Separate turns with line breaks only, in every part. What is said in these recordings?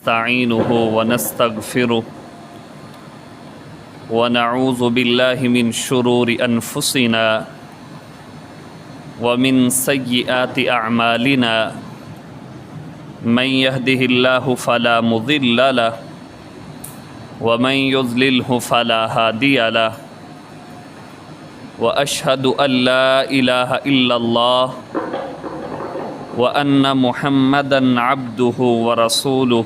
نستعينه ونستغفره ونعوذ بالله من شرور أنفسنا ومن سيئات أعمالنا من يهده الله فلا مضل له ومن يضلله فلا هادي له وأشهد أن لا إله إلا الله وأن محمدًا عبده ورسوله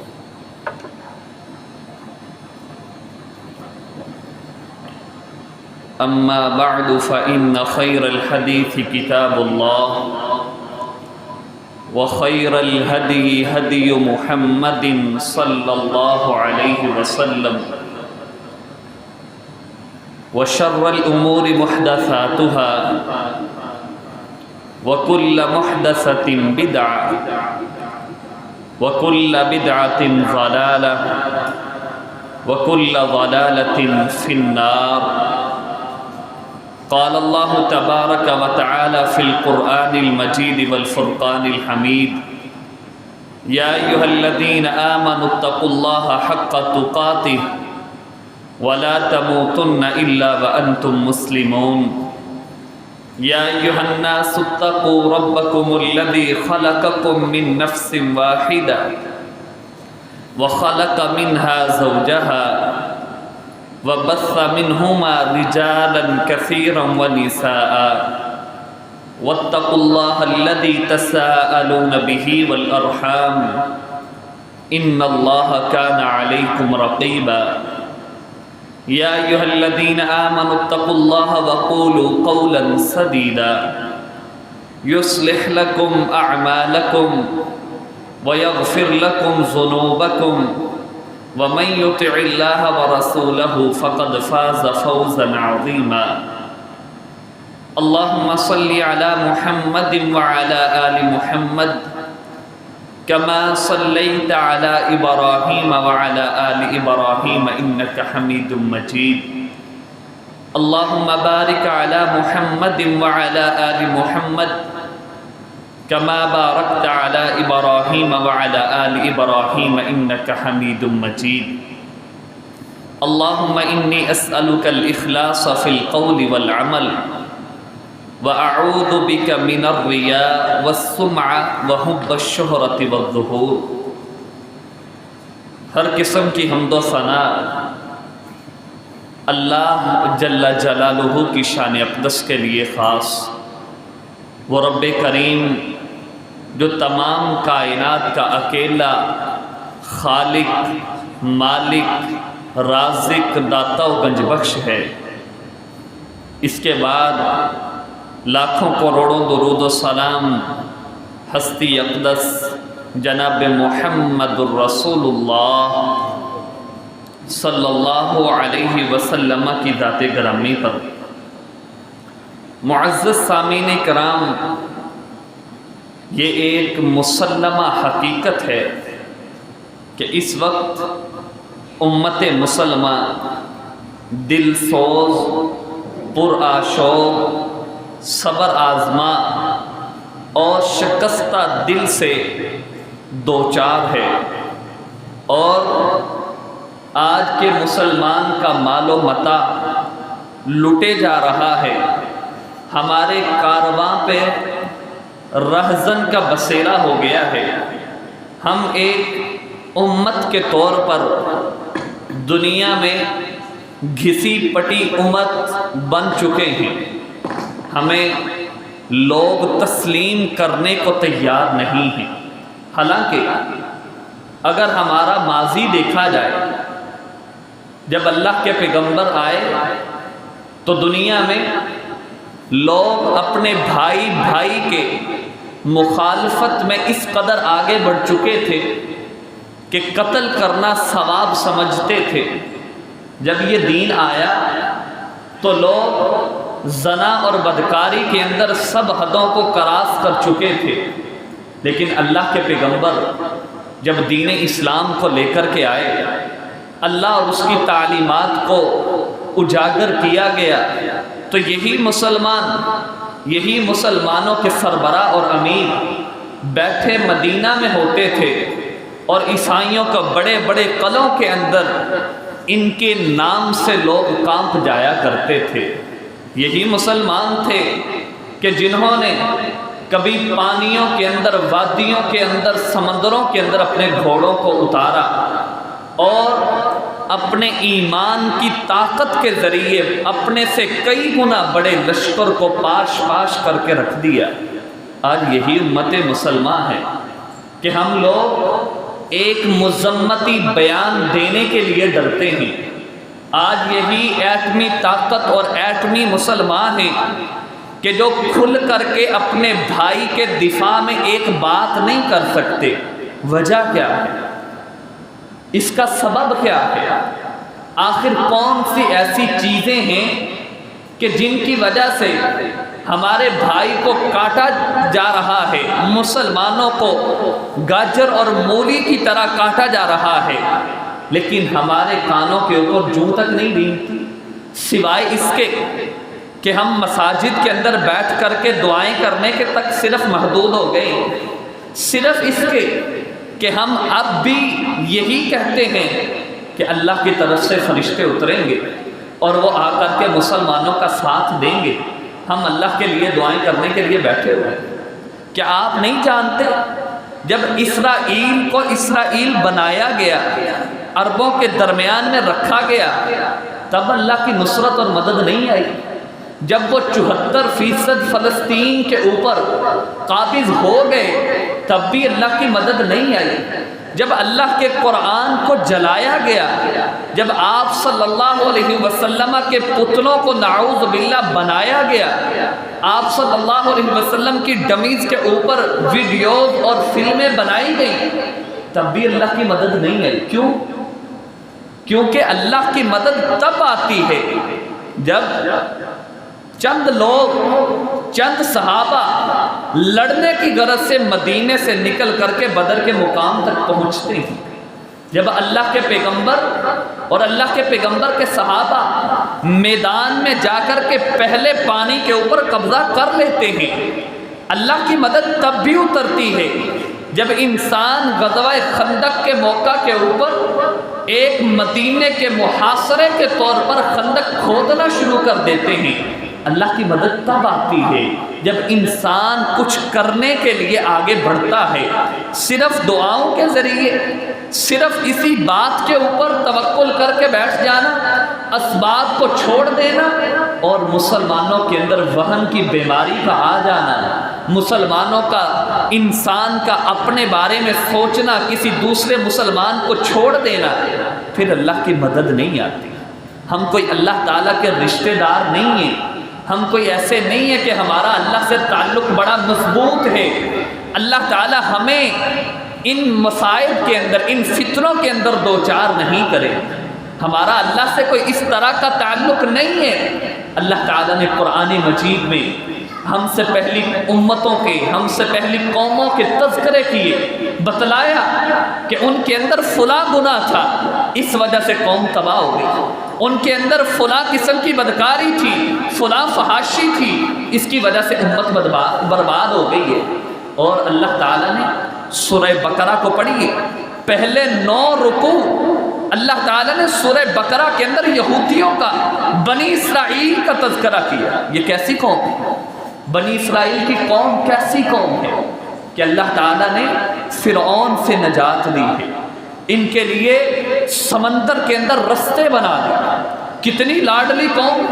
أما بعد فإن خير الحديث كتاب الله وخير الهدي هدي محمد صلى الله عليه وسلم وشر الأمور محدثاتها وكل محدثة بدعة وكل بدعة ضلالة وكل ضلالة في النار. قال الله تبارك وتعالى في القرآن المجيد والفرقان الحميد: يا أيها الذين آمنوا اتقوا الله حق تقاته ولا تموتن إلا وأنتم مسلمون. يا أيها الناس اتقوا ربكم الذي خلقكم من نفس واحدة وخلق منها زوجها وبث منهما رجالا كثيرا ونساء واتقوا الله الذي تساءلون به والأرحام إن الله كان عليكم رقيبا. يا أيها الذين آمنوا اتقوا الله وقولوا قولا سديدا يصلح لكم أعمالكم ويغفر لكم ذنوبكم ومن يطع الله ورسوله فقد فاز فوزا عظيما. اللهم صل على محمد وعلى آل محمد كما صليت على إبراهيم وعلى آل إبراهيم إنك حميد مجيد. اللهم بارك على محمد وعلى آل محمد كما باركت على إبراهيم وعلى آل إبراهيم إنك حميد مجيد. اللهم إني أسألك الإخلاص في القول والعمل وأعوذ بك من الرياء والسمعة وحب الشهرة والظهور. ہر قسم کی حمد و ثنا اللہ جل جلالہ کی شان اقدس کے لیے خاص. وہ رب کریم جو تمام کائنات کا اکیلا خالق، مالک، رازق، داتا و گنج بخش ہے. اس کے بعد لاکھوں کروڑوں درود و سلام ہستی اقدس جناب محمد الرسول اللہ صلی اللہ علیہ وسلم کی ذات گرامی پر. معزز سامعین کرام، یہ ایک مسلمہ حقیقت ہے کہ اس وقت امت مسلمہ دل سوز، پرآشوق، صبر آزما اور شکستہ دل سے دوچار ہے. اور آج کے مسلمان کا مال و متاع لوٹے جا رہا ہے. ہمارے کارواں پہ رہزن کا بسیرا ہو گیا ہے. ہم ایک امت کے طور پر دنیا میں گھسی پٹی امت بن چکے ہیں. ہمیں لوگ تسلیم کرنے کو تیار نہیں ہیں. حالانکہ اگر ہمارا ماضی دیکھا جائے، جب اللہ کے پیغمبر آئے تو دنیا میں لوگ اپنے بھائی کے مخالفت میں اس قدر آگے بڑھ چکے تھے کہ قتل کرنا ثواب سمجھتے تھے. جب یہ دین آیا تو لوگ زنا اور بدکاری کے اندر سب حدوں کو کراس کر چکے تھے. لیکن اللہ کے پیغمبر جب دین اسلام کو لے کر کے آئے، اللہ اور اس کی تعلیمات کو اجاگر کیا گیا تو یہی مسلمانوں کے سربراہ اور امیر بیٹھے مدینہ میں ہوتے تھے اور عیسائیوں کا بڑے بڑے قلعوں کے اندر ان کے نام سے لوگ کانپ جایا کرتے تھے۔ یہی مسلمان تھے کہ جنہوں نے کبھی پانیوں کے اندر، وادیوں کے اندر، سمندروں کے اندر اپنے گھوڑوں کو اتارا اور اپنے ایمان کی طاقت کے ذریعے اپنے سے کئی گنا بڑے لشکر کو پاش پاش کر کے رکھ دیا۔ آج یہی امت مسلمان ہے کہ ہم لوگ ایک مذمتی بیان دینے کے لیے ڈرتے ہیں۔ آج یہی ایٹمی طاقت اور ایٹمی مسلمان ہیں کہ جو کھل کر کے اپنے بھائی کے دفاع میں ایک بات نہیں کر سکتے۔ وجہ کیا ہے؟ اس کا سبب کیا ہے؟ آخر کون سی ایسی چیزیں ہیں کہ جن کی وجہ سے ہمارے بھائی کو کاٹا جا رہا ہے، مسلمانوں کو گاجر اور مولی کی طرح کاٹا جا رہا ہے، لیکن ہمارے کانوں کے اوپر جوں تک نہیں بھینگتی، سوائے اس کے کہ ہم مساجد کے اندر بیٹھ کر کے دعائیں کرنے کے تک صرف محدود ہو گئے، صرف اس کے کہ ہم اب بھی یہی کہتے ہیں کہ اللہ کی طرف سے فرشتے اتریں گے اور وہ آ کر کے مسلمانوں کا ساتھ دیں گے۔ ہم اللہ کے لیے دعائیں کرنے کے لیے بیٹھے ہوئے ہیں۔ کیا آپ نہیں جانتے جب اسرائیل کو اسرائیل بنایا گیا، عربوں کے درمیان میں رکھا گیا، تب اللہ کی نصرت اور مدد نہیں آئی؟ جب وہ 74% فلسطین کے اوپر قابض ہو گئے تب بھی اللہ کی مدد نہیں آئی؟ جب اللہ کے قرآن کو جلایا گیا، جب آپ صلی اللہ علیہ وسلم کے پتلوں کو نعوذ باللہ بنایا گیا، آپ صلی اللہ علیہ وسلم کی ڈمیز کے اوپر ویڈیوز اور فلمیں بنائی گئی، تب بھی اللہ کی مدد نہیں آئی۔ کیوں؟ کیونکہ اللہ کی مدد تب آتی ہے جب چند لوگ، چند صحابہ لڑنے کی غرض سے مدینے سے نکل کر کے بدر کے مقام تک پہنچتے ہیں۔ جب اللہ کے پیغمبر اور اللہ کے پیغمبر کے صحابہ میدان میں جا کر کے پہلے پانی کے اوپر قبضہ کر لیتے ہیں، اللہ کی مدد تب بھی اترتی ہے جب انسان غزوہ خندق کے موقع کے اوپر ایک مدینے کے محاصرے کے طور پر خندق کھودنا شروع کر دیتے ہیں۔ اللہ کی مدد تب آتی ہے جب انسان کچھ کرنے کے لیے آگے بڑھتا ہے۔ صرف دعاؤں کے ذریعے، صرف اسی بات کے اوپر توکل کر کے بیٹھ جانا، اسباب کو چھوڑ دینا اور مسلمانوں کے اندر وہن کی بیماری کا آ جانا، مسلمانوں کا، انسان کا اپنے بارے میں سوچنا، کسی دوسرے مسلمان کو چھوڑ دینا، پھر اللہ کی مدد نہیں آتی۔ ہم کوئی اللہ تعالیٰ کے رشتہ دار نہیں ہیں، ہم کوئی ایسے نہیں ہے کہ ہمارا اللہ سے تعلق بڑا مضبوط ہے۔ اللہ تعالیٰ ہمیں ان مصائب کے اندر، ان فتنوں کے اندر دوچار نہیں کرے۔ ہمارا اللہ سے کوئی اس طرح کا تعلق نہیں ہے۔ اللہ تعالیٰ نے قرآن مجید میں ہم سے پہلی امتوں کے، ہم سے پہلی قوموں کے تذکرے کیے، بتلایا کہ ان کے اندر فلاں گناہ تھا، اس وجہ سے قوم تباہ ہو گئی، ان کے اندر فلاں قسم کی بدکاری تھی، فلاں فحاشی تھی، اس کی وجہ سے امت برباد ہو گئی ہے۔ اور اللہ تعالیٰ نے سورہ بقرہ کو پڑھیے، پہلے 9 رکوع اللہ تعالیٰ نے سورہ بقرہ کے اندر یہودیوں کا، بنی اسرائیل کا تذکرہ کیا۔ یہ کیسی قوم ہے؟ بنی اسرائیل کی قوم کیسی قوم ہے کہ اللہ تعالیٰ نے فرعون سے نجات دی ہے، ان کے لیے سمندر کے اندر رستے بنا دیے۔ کتنی لاڈلی قوم،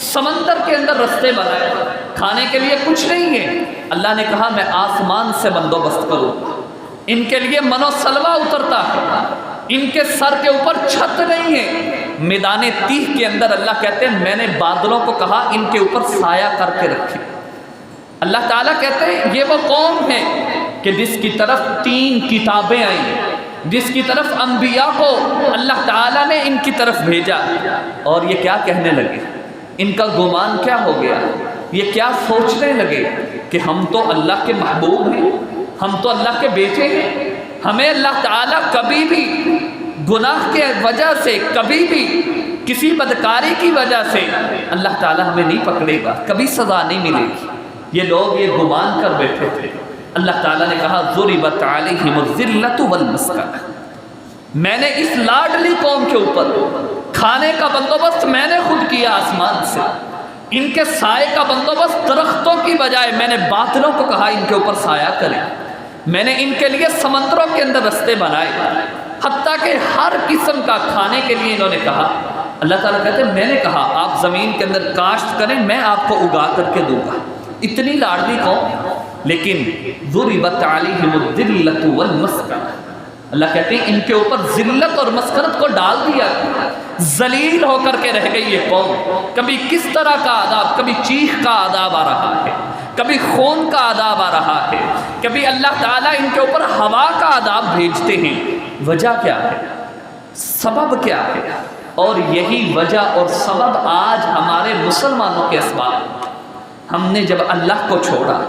سمندر کے اندر رستے بنائے، کھانے کے لیے کچھ نہیں ہے، اللہ نے کہا میں آسمان سے بندوبست کروں۔ ان کے لیے من و سلوہ اترتا ہے، ان کے سر کے اوپر چھت نہیں ہے۔ میدان تیہ کے اندر اللہ کہتے ہیں میں نے بادلوں کو کہا ان کے اوپر سایہ کر کے رکھے۔ اللہ تعالیٰ کہتے ہیں یہ وہ قوم ہے کہ جس کی طرف 3 کتابیں آئیں، جس کی طرف انبیاء کو اللہ تعالیٰ نے ان کی طرف بھیجا، اور یہ کیا کہنے لگے، ان کا گمان کیا ہو گیا، یہ کیا سوچنے لگے کہ ہم تو اللہ کے محبوب ہیں، ہم تو اللہ کے بیٹے ہیں، ہمیں اللہ تعالیٰ کبھی بھی گناہ کے وجہ سے، کبھی بھی کسی بدکاری کی وجہ سے اللہ تعالیٰ ہمیں نہیں پکڑے گا، کبھی سزا نہیں ملے گی۔ یہ لوگ یہ گمان کر بیٹھے تھے۔ اللہ تعالیٰ نے کہا ضربت علیہم الذلۃ والمسکنہ، میں نے اس لاڈلی قوم کے اوپر کھانے کا بندوبست میں نے خود کیا آسمان سے، ان کے سائے کا بندوبست درختوں کی بجائے میں نے بادلوں کو کہا ان کے اوپر سایہ کریں، میں نے ان کے لیے سمندروں کے اندر رستے بنائے، حتیٰ کہ ہر قسم کا کھانے کے لیے انہوں نے کہا۔ اللہ تعالیٰ کہتے ہیں میں نے کہا آپ زمین کے اندر کاشت کریں، میں آپ کو اگا کر کے دوں گا۔ اتنی لاڈلی قوم، لیکن ضربت علیہم الذلۃ والمسکنہ، اللہ کہتے ہیں ان کے اوپر ذلت اور مسکنت کو ڈال دیا، ذلیل ہو کر کے رہ گئی یہ قوم۔ کبھی کس طرح کا عذاب، کبھی چیخ کا عذاب آ رہا ہے، کبھی خون کا عذاب آ رہا ہے، کبھی اللہ تعالیٰ ان کے اوپر ہوا کا عذاب بھیجتے ہیں۔ وجہ کیا ہے؟ سبب کیا ہے؟ اور یہی وجہ اور سبب آج ہمارے مسلمانوں کے اسباب۔ ہم نے جب اللہ کو چھوڑا،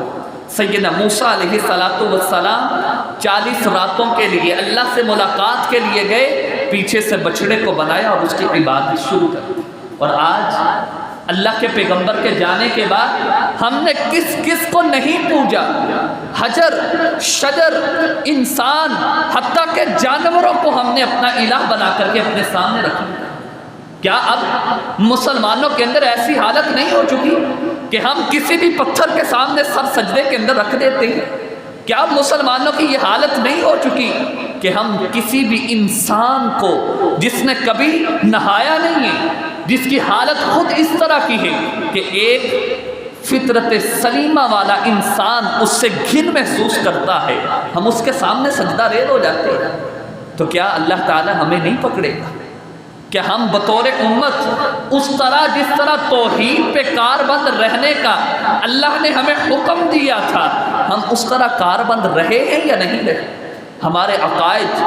سیدنا موسیٰ علیہ السلام 40 راتوں کے لیے اللہ سے ملاقات کے لیے گئے، پیچھے سے بچڑے کو بنایا اور اس کی عبادت شروع کر دی۔ اور آج اللہ کے پیغمبر کے جانے کے بعد ہم نے کس کس کو نہیں پوجا؟ حجر، شجر، انسان، حتیٰ کہ جانوروں کو ہم نے اپنا الہ بنا کر کے اپنے سامنے رکھا۔ کیا اب مسلمانوں کے اندر ایسی حالت نہیں ہو چکی کہ ہم کسی بھی پتھر کے سامنے سر سجدے کے اندر رکھ دیتے ہیں؟ کیا مسلمانوں کی یہ حالت نہیں ہو چکی کہ ہم کسی بھی انسان کو جس نے کبھی نہایا نہیں ہے، جس کی حالت خود اس طرح کی ہے کہ ایک فطرت سلیمہ والا انسان اس سے گھن محسوس کرتا ہے، ہم اس کے سامنے سجدہ ریز ہو جاتے ہیں؟ تو کیا اللہ تعالی ہمیں نہیں پکڑے گا؟ کہ ہم بطور امت اس طرح جس طرح توحید پہ کاربند رہنے کا اللہ نے ہمیں حکم دیا تھا، ہم اس طرح کاربند رہے ہیں یا نہیں رہے؟ ہمارے عقائد،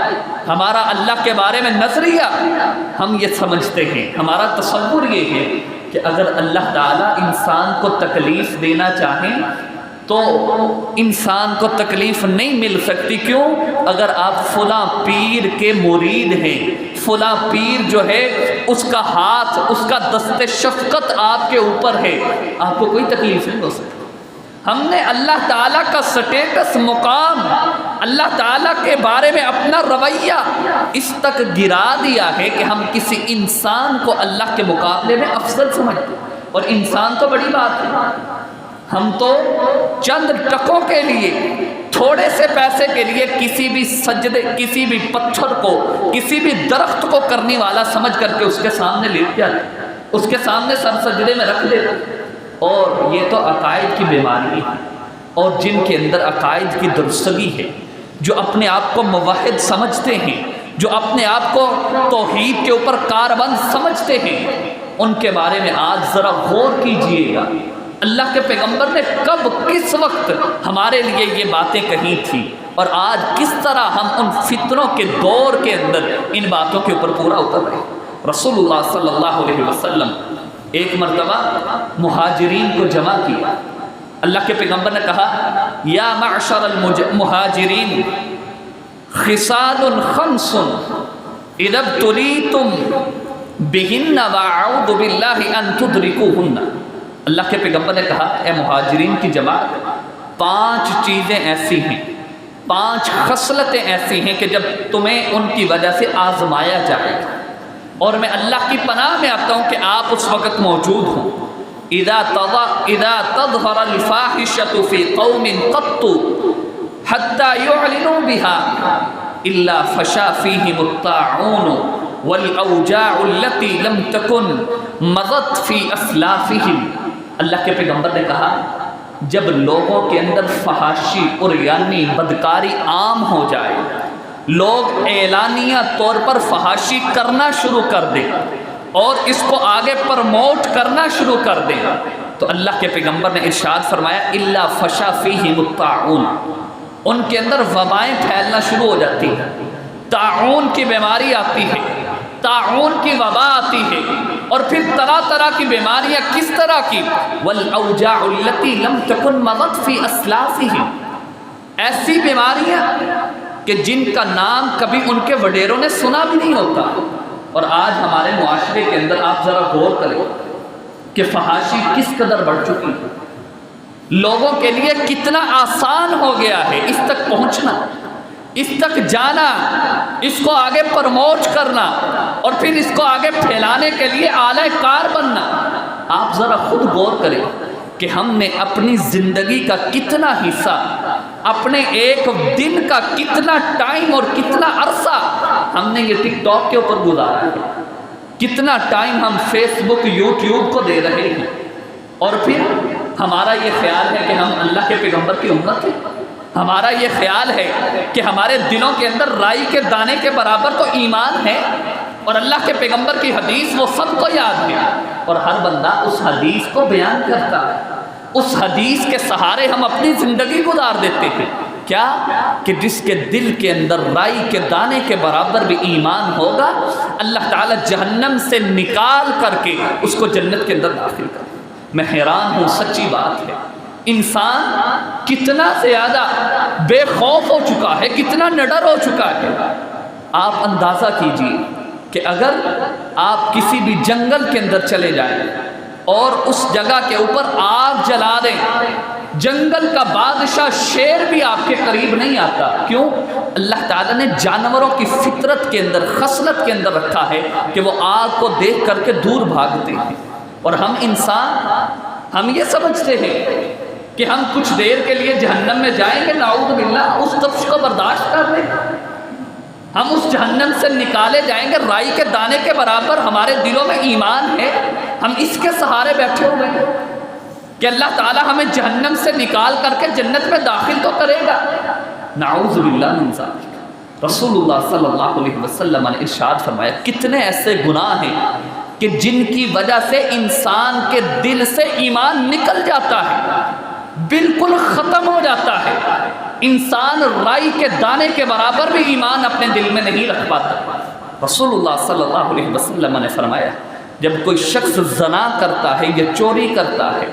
ہمارا اللہ کے بارے میں نظریہ، ہم یہ سمجھتے ہیں، ہمارا تصور یہ ہے کہ اگر اللہ تعالیٰ انسان کو تکلیف دینا چاہیں تو انسان کو تکلیف نہیں مل سکتی۔ کیوں؟ اگر آپ فلاں پیر کے مرید ہیں، فلاں پیر جو ہے اس کا ہاتھ، اس کا دست شفقت آپ کے اوپر ہے، آپ کو کوئی تکلیف نہیں ہو سکتی۔ ہم نے اللہ تعالیٰ کا سٹیٹس، مقام، اللہ تعالیٰ کے بارے میں اپنا رویہ اس تک گرا دیا ہے کہ ہم کسی انسان کو اللہ کے مقابلے میں افضل سمجھتے ہیں۔ اور انسان تو بڑی بات ہے، ہم تو چند ٹکوں کے لیے، تھوڑے سے پیسے کے لیے کسی بھی سجدے، کسی بھی پتھر کو، کسی بھی درخت کو کرنے والا سمجھ کر کے اس کے سامنے لیٹ جاتے، اس کے سامنے سر سجدے میں رکھ دیتے۔ اور یہ تو عقائد کی بیماری ہے، اور جن کے اندر عقائد کی درستگی ہے، جو اپنے آپ کو موحد سمجھتے ہیں، جو اپنے آپ کو توحید کے اوپر کاربند سمجھتے ہیں، ان کے بارے میں آج ذرا غور کیجئے گا۔ اللہ کے پیغمبر نے کب، کس وقت ہمارے لیے یہ باتیں کہی تھی، اور آج کس طرح ہم ان فتنوں کے دور کے اندر ان باتوں کے اوپر پورا اتر رہے۔ رسول اللہ صلی اللہ علیہ وسلم ایک مرتبہ مہاجرین کو جمع کیا۔ اللہ کے پیغمبر نے کہا یا معشر المہاجرین خصال خمس اذا ابتلیتم بہن واعوذ باللہ ان تدرکوہن۔ اللہ کے پیغمبر نے کہا اے مہاجرین کی جماعت، 5 چیزیں ایسی ہیں، 5 خصلتیں ایسی ہیں کہ جب تمہیں ان کی وجہ سے آزمایا جائے گا، اور میں اللہ کی پناہ میں آتا ہوں کہ آپ اس وقت موجود ہوں۔ اذا تظہر الفاحشۃ فی قوم قط حتی یعلنوا بها الا فشا فیہم الطاعون والاوجاع التي لم تکن مضت فی اسلافہم۔ اللہ کے پیغمبر نے کہا جب لوگوں کے اندر فحاشی، عریانی، بدکاری عام ہو جائے، لوگ اعلانیہ طور پر فحاشی کرنا شروع کر دیں اور اس کو آگے پرموٹ کرنا شروع کر دیں، تو اللہ کے پیغمبر نے ارشاد فرمایا الا فشا فیہم الطاعون، ان کے اندر وبائیں پھیلنا شروع ہو جاتی ہیں، طاعون کی بیماری آتی ہے، طاعون کی وبا آتی ہے، اور پھر طرح طرح کی بیماریاں، کس طرح کی؟ والاوجاع التي لم تكن مضت في اسلافهم، ایسی بیماریاں کہ جن کا نام کبھی ان کے وڈیروں نے سنا بھی نہیں ہوتا۔ اور آج ہمارے معاشرے کے اندر آپ ذرا غور کریں کہ فحاشی کس قدر بڑھ چکی ہے، لوگوں کے لیے کتنا آسان ہو گیا ہے اس تک پہنچنا، اس تک جانا، اس کو آگے پروموٹ کرنا اور پھر اس کو آگے پھیلانے کے لیے اعلی کار بننا۔ آپ ذرا خود غور کریں کہ ہم نے اپنی زندگی کا کتنا حصہ، اپنے ایک دن کا کتنا ٹائم اور کتنا عرصہ ہم نے یہ ٹک ٹاک کے اوپر گزارا ہے، کتنا ٹائم ہم فیس بک یوٹیوب کو دے رہے ہیں، اور پھر ہمارا یہ خیال ہے کہ ہم اللہ کے پیغمبر کی امت ہیں، ہمارا یہ خیال ہے کہ ہمارے دلوں کے اندر رائی کے دانے کے برابر تو ایمان ہے، اور اللہ کے پیغمبر کی حدیث وہ سب کو یاد ہے، اور ہر بندہ اس حدیث کو بیان کرتا ہے، اس حدیث کے سہارے ہم اپنی زندگی گزار دیتے ہیں۔ کیا کہ جس کے دل کے اندر رائی کے دانے کے برابر بھی ایمان ہوگا، اللہ تعالی جہنم سے نکال کر کے اس کو جنت کے اندر داخل کر۔ میں حیران ہوں، سچی بات ہے، انسان کتنا زیادہ بے خوف ہو چکا ہے، کتنا نڈر ہو چکا ہے۔ آپ اندازہ کیجئے کہ اگر آپ کسی بھی جنگل کے اندر چلے جائیں اور اس جگہ کے اوپر آگ جلا دیں، جنگل کا بادشاہ شیر بھی آپ کے قریب نہیں آتا۔ کیوں؟ اللہ تعالیٰ نے جانوروں کی فطرت کے اندر، خصلت کے اندر رکھا ہے کہ وہ آگ کو دیکھ کر کے دور بھاگتے ہیں، اور ہم انسان ہم یہ سمجھتے ہیں کہ ہم کچھ دیر کے لیے جہنم میں جائیں گے، نعوذ باللہ، اس تفش کو برداشت کر لیں، ہم اس جہنم سے نکالے جائیں گے، رائی کے دانے کے برابر ہمارے دلوں میں ایمان ہے، ہم اس کے سہارے بیٹھے ہوئے ہیں کہ اللہ تعالی ہمیں جہنم سے نکال کر کے جنت میں داخل تو کرے گا۔ نعوذ باللہ من ذالک۔ رسول اللہ صلی اللہ علیہ وسلم نے ارشاد فرمایا، کتنے ایسے گناہ ہیں کہ جن کی وجہ سے انسان کے دل سے ایمان نکل جاتا ہے، بالکل ختم ہو جاتا ہے، انسان رائی کے دانے کے برابر بھی ایمان اپنے دل میں نہیں رکھ پاتا۔ رسول اللہ صلی اللہ علیہ وسلم نے فرمایا، جب کوئی شخص زنا کرتا ہے یا چوری کرتا ہے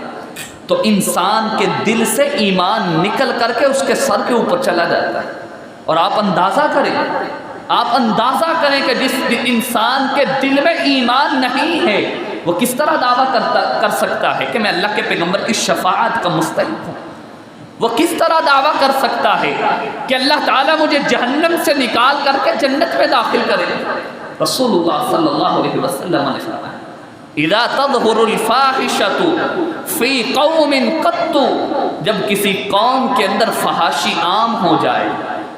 تو انسان کے دل سے ایمان نکل کر کے اس کے سر کے اوپر چلا جاتا ہے، اور آپ اندازہ کریں کہ جس انسان کے دل میں ایمان نہیں ہے وہ کس طرح دعویٰ کر سکتا ہے کہ میں اللہ کے پیغمبر کی شفاعت کا مستحق ہوں، وہ کس طرح دعویٰ کر سکتا ہے کہ اللہ تعالیٰ مجھے جہنم سے نکال کر کے جنت میں داخل کرے۔ رسول اللہ صلی اللہ علیہ وسلم نے فرمایا، اذا تظہر الفاحشۃ فی قوم قط، جب کسی قوم کے اندر فحاشی عام ہو جائے،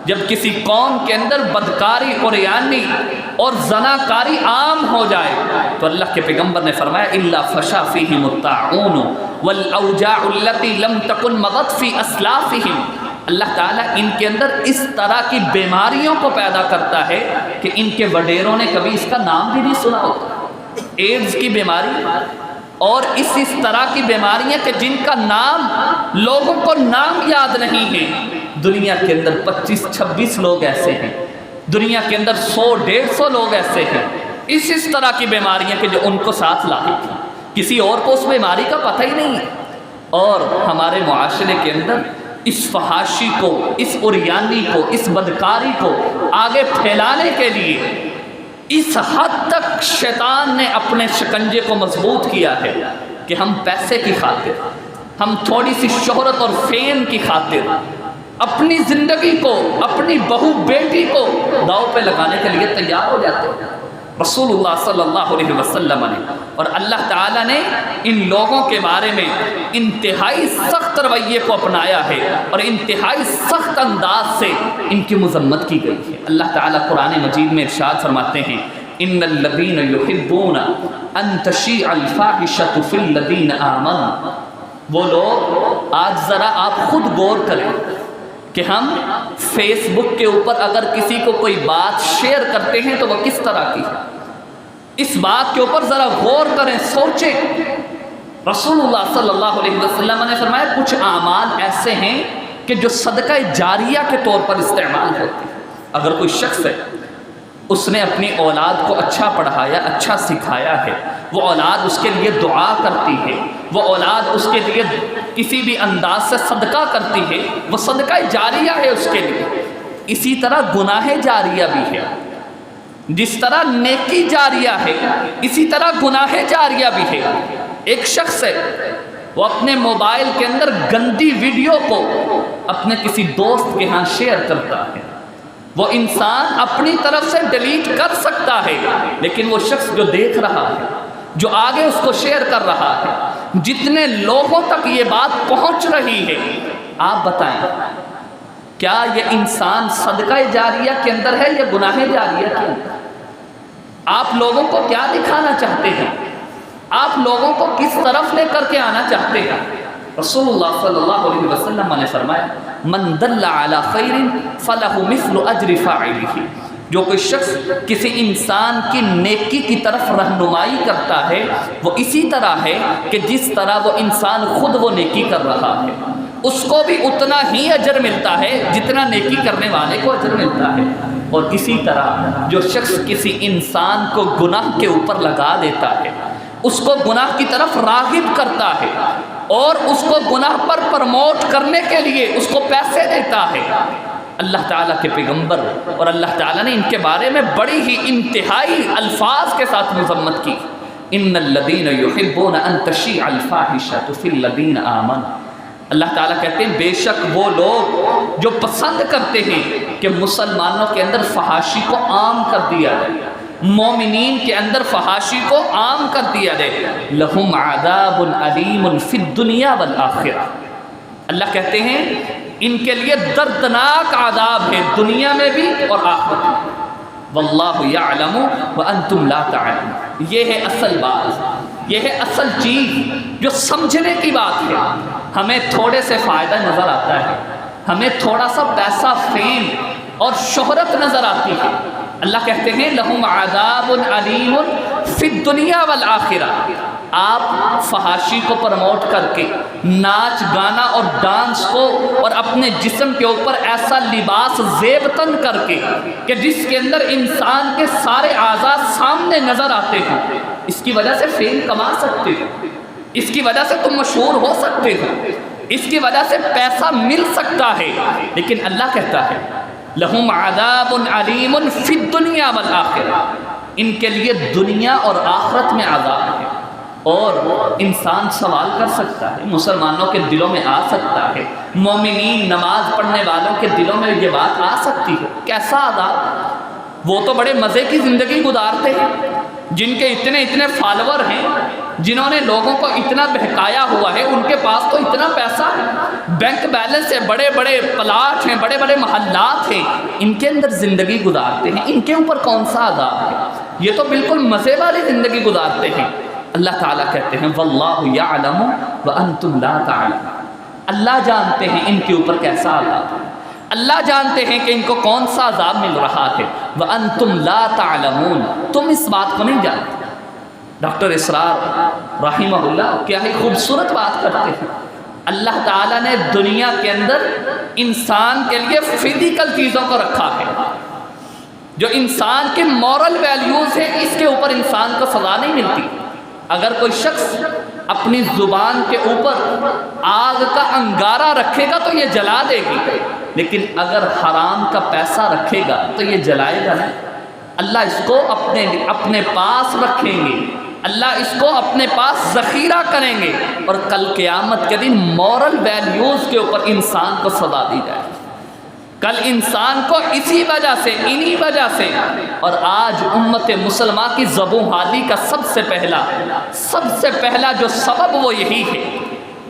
جب کسی قوم کے اندر بدکاری عریانی اور زناکاری عام ہو جائے، تو اللہ کے پیغمبر نے فرمایا، الا فشا فیہم الطاعون والاوجاع التي لم تكن مضت فی اسلافہم، اللہ تعالیٰ ان کے اندر اس طرح کی بیماریوں کو پیدا کرتا ہے کہ ان کے وڈیروں نے کبھی اس کا نام بھی نہیں سنا ہوتا۔ ایڈز کی بیماری اور اس طرح کی بیماریاں کہ جن کا نام لوگوں کو نام یاد نہیں ہے، دنیا کے اندر 25-26 لوگ ایسے ہیں، دنیا کے اندر 100-150 لوگ ایسے ہیں، اس طرح کی بیماریاں کہ جو ان کو ساتھ لاحق ہیں، کسی اور کو اس بیماری کا پتہ ہی نہیں ہے۔ اور ہمارے معاشرے کے اندر اس فحاشی کو، اس عریانی کو، اس بدکاری کو آگے پھیلانے کے لیے اس حد تک شیطان نے اپنے شکنجے کو مضبوط کیا ہے کہ ہم پیسے کی خاطر، ہم تھوڑی سی شہرت اور فیم کی خاطر اپنی زندگی کو، اپنی بہو بیٹی کو داؤ پہ لگانے کے لیے تیار ہو جاتے ہیں۔ رسول اللہ صلی اللہ علیہ وسلم نے اور اللہ تعالیٰ نے ان لوگوں کے بارے میں انتہائی سخت رویے کو اپنایا ہے اور انتہائی سخت انداز سے ان کی مذمت کی گئی ہے۔ اللہ تعالیٰ قرآن مجید میں ارشاد فرماتے ہیں، ان الذین یحبون ان تشیع الفاحشۃ فی الذین آمنوا، وہ لوگ، آج ذرا آپ خود غور کریں کہ ہم فیس بک کے اوپر اگر کسی کو کوئی بات شیئر کرتے ہیں تو وہ کس طرح کی ہے، اس بات کے اوپر ذرا غور کریں، سوچیں۔ رسول اللہ صلی اللہ علیہ وسلم نے فرمایا، کچھ اعمال ایسے ہیں کہ جو صدقہ جاریہ کے طور پر استعمال ہوتے ہیں۔ اگر کوئی شخص ہے، اس نے اپنی اولاد کو اچھا پڑھایا، اچھا سکھایا ہے، وہ اولاد اس کے لیے دعا کرتی ہے، وہ اولاد اس کے لیے کسی بھی انداز سے صدقہ کرتی ہے، وہ صدقہ جاریہ ہے اس کے لیے۔ اسی طرح گناہ جاریہ بھی ہے، جس طرح نیکی جاریہ ہے اسی طرح گناہ جاریہ بھی ہے۔ ایک شخص ہے، وہ اپنے موبائل کے اندر گندی ویڈیو کو اپنے کسی دوست کے ہاں شیئر کرتا ہے، وہ انسان اپنی طرف سے ڈیلیٹ کر سکتا ہے، لیکن وہ شخص جو دیکھ رہا ہے، جو آگے اس کو شیئر کر رہا ہے، جتنے لوگوں تک یہ بات پہنچ رہی ہے، آپ بتائیں کیا یہ انسان صدقہ جاریہ کے اندر ہے یا گناہ جاریہ کے اندر؟ آپ لوگوں کو کیا دکھانا چاہتے ہیں؟ آپ لوگوں کو کس طرف لے کر کے آنا چاہتے ہیں؟ رسول اللہ صلی اللہ علیہ وسلم نے فرمایا من دل علی خیر فلہ مثل اجر فاعلہ، جو کوئی شخص کسی انسان کی نیکی کی طرف رہنمائی کرتا ہے وہ اسی طرح ہے کہ جس طرح وہ انسان خود وہ نیکی کر رہا ہے، اس کو بھی اتنا ہی اجر ملتا ہے جتنا نیکی کرنے والے کو اجر ملتا ہے۔ اور اسی طرح جو شخص کسی انسان کو گناہ کے اوپر لگا دیتا ہے، اس کو گناہ کی طرف راغب کرتا ہے اور اس کو گناہ پر پرموٹ کرنے کے لیے اس کو پیسے دیتا ہے، اللہ تعالیٰ کے پیغمبر اور اللہ تعالیٰ نے ان کے بارے میں بڑی ہی انتہائی الفاظ کے ساتھ مذمت کی، ان الذین یحبون ان تشیع الفاحشۃ فی الذین آمنوا، اللہ تعالیٰ کہتے ہیں بے شک وہ لوگ جو پسند کرتے ہیں کہ مسلمانوں کے اندر فحاشی کو عام کر دیا جائے، مومنین کے اندر فحاشی کو عام کر دیا جائے، لہم عذاب علیم فی الدنیا والآخرہ، اللہ کہتے ہیں ان کے لیے دردناک عذاب ہے دنیا میں بھی اور آخرت میں، واللہ یعلم وانتم لا تعلمون، یہ ہے اصل بات، یہ ہے اصل چیز جو سمجھنے کی بات ہے۔ ہمیں تھوڑے سے فائدہ نظر آتا ہے، ہمیں تھوڑا سا پیسہ، فیم اور شہرت نظر آتی ہے، اللہ کہتے ہیں لہم عذاب علیم فی الدنیا والآخرہ، آپ فحاشی کو پروموٹ کر کے، ناچ گانا اور ڈانس کو اور اپنے جسم کے اوپر ایسا لباس زیب تن کر کے کہ جس کے اندر انسان کے سارے اعضاء سامنے نظر آتے ہیں، اس کی وجہ سے فیم کما سکتے ہو، اس کی وجہ سے تم مشہور ہو سکتے ہو، اس کی وجہ سے پیسہ مل سکتا ہے، لیکن اللہ کہتا ہے لہم عذاب علیم فی الدنیا والآخرہ، ان کے لیے دنیا اور آخرت میں عذاب ہے۔ اور انسان سوال کر سکتا ہے، مسلمانوں کے دلوں میں آ سکتا ہے، مومنین نماز پڑھنے والوں کے دلوں میں یہ بات آ سکتی ہے، کیسا عذاب؟ وہ تو بڑے مزے کی زندگی گزارتے ہیں، جن کے اتنے فالوور ہیں، جنہوں نے لوگوں کو اتنا بہکایا ہوا ہے، ان کے پاس تو اتنا پیسہ ہے، بینک بیلنس ہے، بڑے بڑے پلاٹ ہیں، بڑے بڑے محلات ہیں، ان کے اندر زندگی گزارتے ہیں، ان کے اوپر کون سا عذاب ہے؟ یہ تو بالکل مزے والی زندگی گزارتے ہیں۔ اللہ تعالیٰ کہتے ہیں واللہ یعلم وانتم لا تعلمون، اللہ جانتے ہیں ان کے اوپر کیسا عذاب ہے، اللہ جانتے ہیں کہ ان کو کون سا عذاب مل رہا ہے، وانتم لا تعلمون، تم اس بات کو نہیں جانتے۔ ڈاکٹر اسرار رحمہ اللہ کیا ہی خوبصورت بات کرتے ہیں، اللہ تعالیٰ نے دنیا کے اندر انسان کے لیے فزیکل چیزوں کو رکھا ہے، جو انسان کے مورل ویلیوز ہیں، اس کے اوپر انسان کو سزا نہیں ملتی۔ اگر کوئی شخص اپنی زبان کے اوپر آگ کا انگارہ رکھے گا تو یہ جلا دے گی، لیکن اگر حرام کا پیسہ رکھے گا تو یہ جلائے گا نہیں، اللہ اس کو اپنے پاس رکھیں گے، اللہ اس کو اپنے پاس ذخیرہ کریں گے، اور کل قیامت کے دن مورل ویلیوز کے اوپر انسان کو سزا دی جائے گی۔ کل انسان کو اسی وجہ سے، انہی وجہ سے، اور آج امت مسلمہ کی زبوں حالی کا سب سے پہلا جو سبب وہ یہی ہے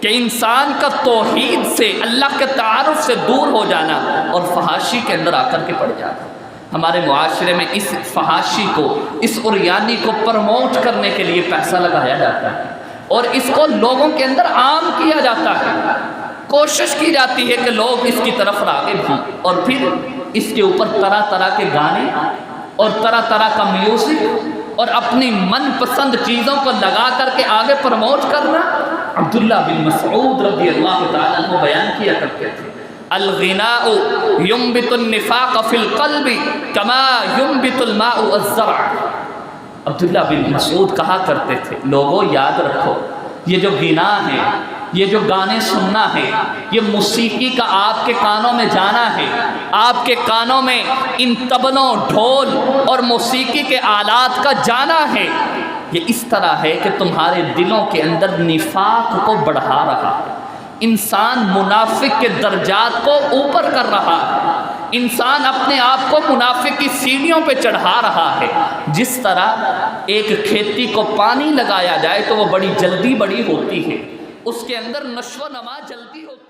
کہ انسان کا توحید سے، اللہ کے تعارف سے دور ہو جانا اور فحاشی کے اندر آ کر کے پڑ جانا۔ ہمارے معاشرے میں اس فحاشی کو، اس عریانی کو پروموٹ کرنے کے لیے پیسہ لگایا جاتا ہے اور اس کو لوگوں کے اندر عام کیا جاتا ہے، کوشش کی جاتی ہے کہ لوگ اس کی طرف راغب ہوں، اور پھر اس کے اوپر طرح طرح کے گانے اور طرح طرح کا میوزک اور اپنی من پسند چیزوں کو لگا کر کے آگے پروموٹ کرنا۔ عبداللہ بن مسعود رضی اللہ تعالیٰ عنہ بیان کیا کرتے تھے الغناء ينبت النفاق في القلب كما ينبت الماء الزرع۔ عبداللہ بن مسعود کہا کرتے تھے لوگوں یاد رکھو، یہ جو غنا ہے، یہ جو گانے سننا ہے، یہ موسیقی کا آپ کے کانوں میں جانا ہے، آپ کے کانوں میں ان طبلوں، ڈھول اور موسیقی کے آلات کا جانا ہے، یہ اس طرح ہے کہ تمہارے دلوں کے اندر نفاق کو بڑھا رہا ہے، انسان منافق کے درجات کو اوپر کر رہا ہے، انسان اپنے آپ کو منافق کی سیڑھیوں پہ چڑھا رہا ہے۔ جس طرح ایک کھیتی کو پانی لگایا جائے تو وہ بڑی جلدی بڑی ہوتی ہے، اس کے اندر نشو و نما جلدی ہوتی ہے۔